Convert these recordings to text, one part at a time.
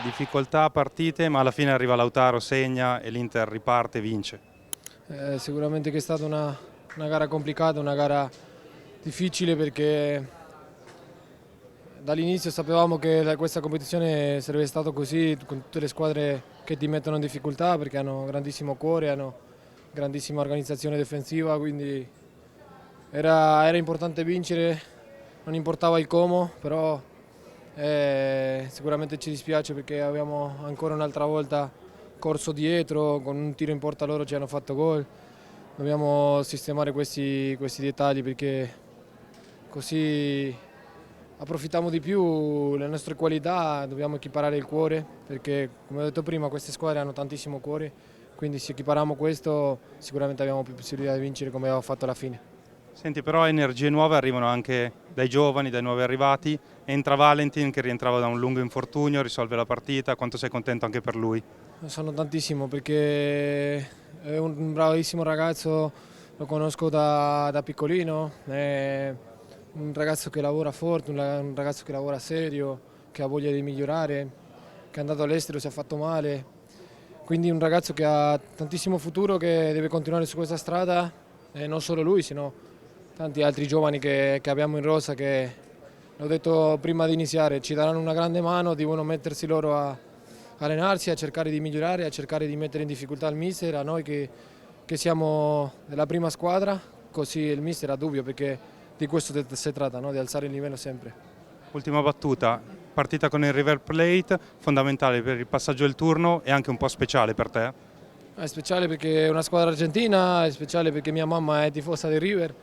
Difficoltà, partite, ma alla fine arriva Lautaro, segna e l'Inter riparte e vince. Sicuramente che è stata una gara complicata, una gara difficile perché dall'inizio sapevamo che questa competizione sarebbe stata così, con tutte le squadre che ti mettono in difficoltà perché hanno grandissimo cuore, hanno grandissima organizzazione difensiva, quindi era importante vincere, non importava il come, però sicuramente ci dispiace perché abbiamo ancora un'altra volta corso dietro, con un tiro in porta loro ci hanno fatto gol. Dobbiamo sistemare questi dettagli perché così approfittiamo di più le nostre qualità, dobbiamo equiparare il cuore perché come ho detto prima queste squadre hanno tantissimo cuore, quindi se equipariamo questo sicuramente abbiamo più possibilità di vincere come abbiamo fatto alla fine. Senti, però energie nuove arrivano anche dai giovani, dai nuovi arrivati. Entra Valentin che rientrava da un lungo infortunio, risolve la partita. Quanto sei contento anche per lui? Sono tantissimo perché è un bravissimo ragazzo, lo conosco da piccolino, è un ragazzo che lavora forte, un ragazzo che lavora serio, che ha voglia di migliorare, che è andato all'estero, si è fatto male, quindi un ragazzo che ha tantissimo futuro, che deve continuare su questa strada e non solo lui, sino tanti altri giovani che abbiamo in rosa che, l'ho detto prima di iniziare, ci daranno una grande mano, devono mettersi loro a allenarsi, a cercare di migliorare, a cercare di mettere in difficoltà il mister, a noi che siamo della prima squadra, così il mister ha dubbio perché di questo si tratta, no? Di alzare il livello sempre. Ultima battuta, partita con il River Plate, fondamentale per il passaggio del turno e anche un po' speciale per te. È speciale perché è una squadra argentina, è speciale perché mia mamma è tifosa del River,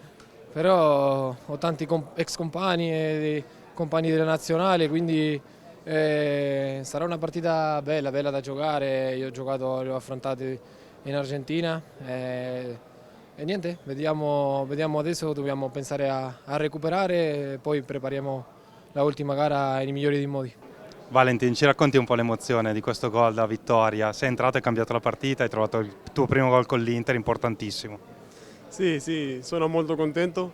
però ho tanti ex compagni e compagni della nazionale, quindi sarà una partita bella, bella da giocare. Io ho giocato, le ho affrontate in Argentina e niente, vediamo adesso, dobbiamo pensare a recuperare e poi prepariamo la ultima gara nei migliori dei modi. Valentin, ci racconti un po' l'emozione di questo gol da vittoria? Sei entrato e hai cambiato la partita, hai trovato il tuo primo gol con l'Inter, importantissimo. Sì, sì, sono molto contento.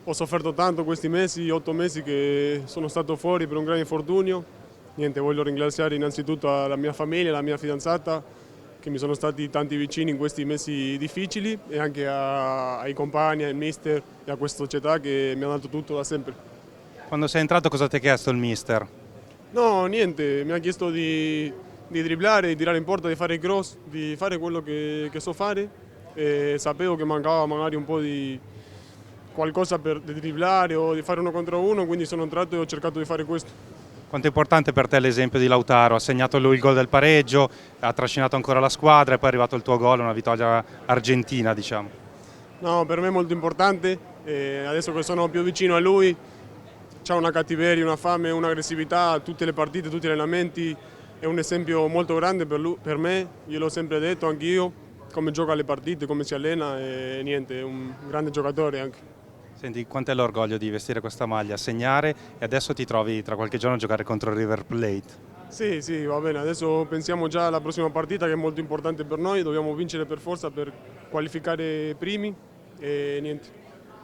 Ho sofferto tanto questi mesi, 8 mesi che sono stato fuori per un grave infortunio. Niente, voglio ringraziare innanzitutto la mia famiglia, la mia fidanzata, che mi sono stati tanti vicini in questi mesi difficili e anche ai compagni, al mister e a questa società che mi hanno dato tutto da sempre. Quando sei entrato cosa ti ha chiesto il mister? No, niente, mi ha chiesto di dribblare, di tirare in porta, di fare il cross, di fare quello che so fare. E sapevo che mancava magari un po' di qualcosa per dribblare o di fare uno contro uno, quindi sono entrato e ho cercato di fare questo. Quanto è importante per te l'esempio di Lautaro? Ha segnato lui il gol del pareggio, ha trascinato ancora la squadra e poi è arrivato il tuo gol, una vittoria argentina, diciamo. No, per me è molto importante, adesso che sono più vicino a lui, c'ha una cattiveria, una fame, un'aggressività a tutte le partite, tutti gli allenamenti, è un esempio molto grande per me, io l'ho sempre detto anch'io, come gioca le partite, come si allena e niente, è un grande giocatore anche. Senti, quant'è l'orgoglio di vestire questa maglia, segnare e adesso ti trovi tra qualche giorno a giocare contro il River Plate? Sì, sì, va bene, adesso pensiamo già alla prossima partita che è molto importante per noi, dobbiamo vincere per forza per qualificare primi e niente,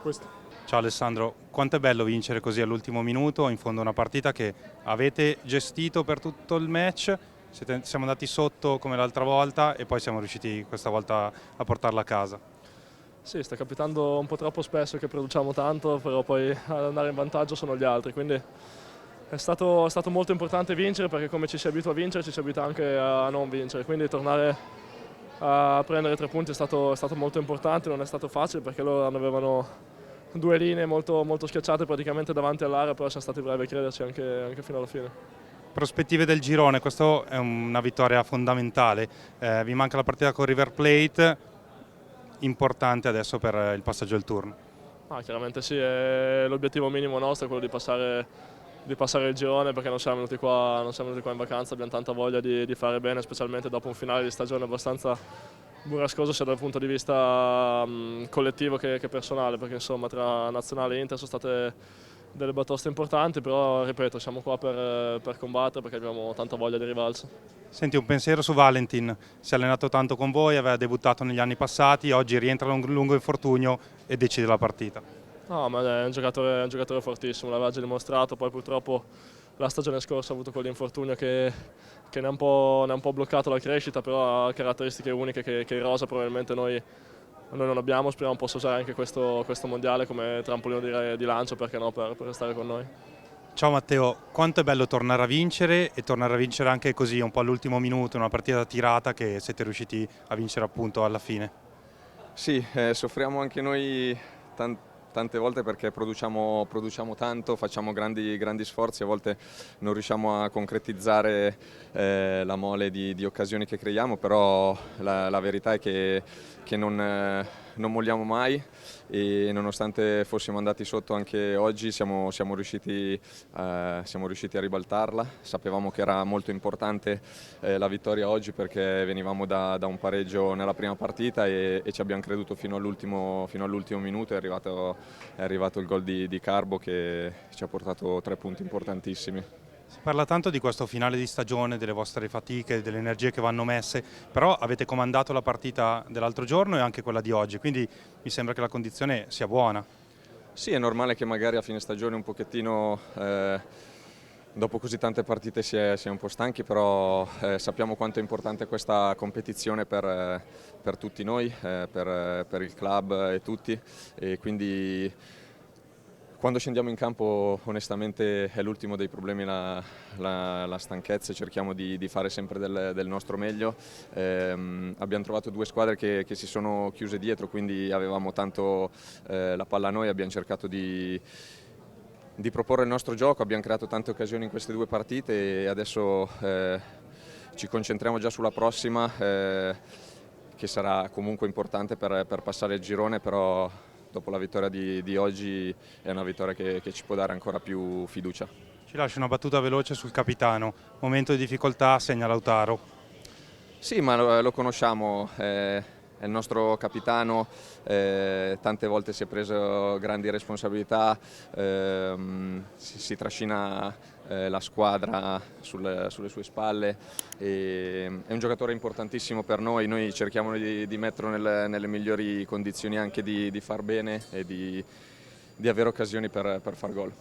questo. Ciao Alessandro, quanto è bello vincere così all'ultimo minuto, in fondo una partita che avete gestito per tutto il match, siamo andati sotto come l'altra volta e poi siamo riusciti questa volta a portarla a casa. Sì, sta capitando un po' troppo spesso che produciamo tanto, però poi ad andare in vantaggio sono gli altri, quindi è stato molto importante vincere perché come ci si abitua a vincere ci si abitua anche a non vincere, quindi tornare a prendere 3 punti è stato molto importante, non è stato facile perché loro avevano 2 linee molto schiacciate praticamente davanti all'area, però siamo stati bravi a crederci anche fino alla fine. Prospettive del girone, questa è una vittoria fondamentale, vi manca la partita con River Plate, importante adesso per il passaggio del turno. Chiaramente sì, l'obiettivo minimo nostro è quello di passare il girone perché non siamo venuti qua in vacanza, abbiamo tanta voglia di fare bene, specialmente dopo un finale di stagione abbastanza burrascoso sia dal punto di vista collettivo che personale, perché insomma tra Nazionale e Inter sono state delle batoste importanti, però ripeto, siamo qua per combattere perché abbiamo tanta voglia di rivalsa. Senti, un pensiero su Valentin, si è allenato tanto con voi, aveva debuttato negli anni passati, oggi rientra da un lungo infortunio e decide la partita. No, ma è un giocatore fortissimo, l'aveva già dimostrato, poi purtroppo la stagione scorsa ha avuto quell'infortunio che ne ha un po' bloccato la crescita, però ha caratteristiche uniche che in rosa probabilmente noi non abbiamo. Speriamo possa usare anche questo mondiale come trampolino di lancio, perché no, per restare con noi. Ciao Matteo, quanto è bello tornare a vincere e tornare a vincere anche così un po' all'ultimo minuto, una partita tirata che siete riusciti a vincere appunto alla fine. Sì, soffriamo anche noi tante volte perché produciamo tanto, facciamo grandi sforzi, a volte non riusciamo a concretizzare la mole di occasioni che creiamo, però la verità è che non molliamo mai e nonostante fossimo andati sotto anche oggi siamo riusciti a ribaltarla. Sapevamo che era molto importante la vittoria oggi perché venivamo da un pareggio nella prima partita e ci abbiamo creduto fino all'ultimo minuto. È arrivato il gol di Carbo che ci ha portato 3 punti importantissimi. Si parla tanto di questo finale di stagione, delle vostre fatiche, delle energie che vanno messe, però avete comandato la partita dell'altro giorno e anche quella di oggi, quindi mi sembra che la condizione sia buona. Sì, è normale che magari a fine stagione un pochettino, dopo così tante partite si è un po' stanchi, però sappiamo quanto è importante questa competizione per tutti noi, per il club e tutti, e quindi quando scendiamo in campo onestamente è l'ultimo dei problemi la stanchezza, cerchiamo di fare sempre del nostro meglio. Abbiamo trovato 2 squadre che si sono chiuse dietro, quindi avevamo tanto la palla a noi, abbiamo cercato di proporre il nostro gioco, abbiamo creato tante occasioni in queste 2 partite e adesso ci concentriamo già sulla prossima che sarà comunque importante per passare il girone, però dopo la vittoria di oggi è una vittoria che ci può dare ancora più fiducia. Ci lascio una battuta veloce sul capitano, momento di difficoltà, segna Lautaro. Sì, ma lo conosciamo, è il nostro capitano, tante volte si è preso grandi responsabilità, si trascina la squadra sulle sue spalle, è un giocatore importantissimo per noi cerchiamo di metterlo nelle migliori condizioni anche di far bene e di avere occasioni per far gol.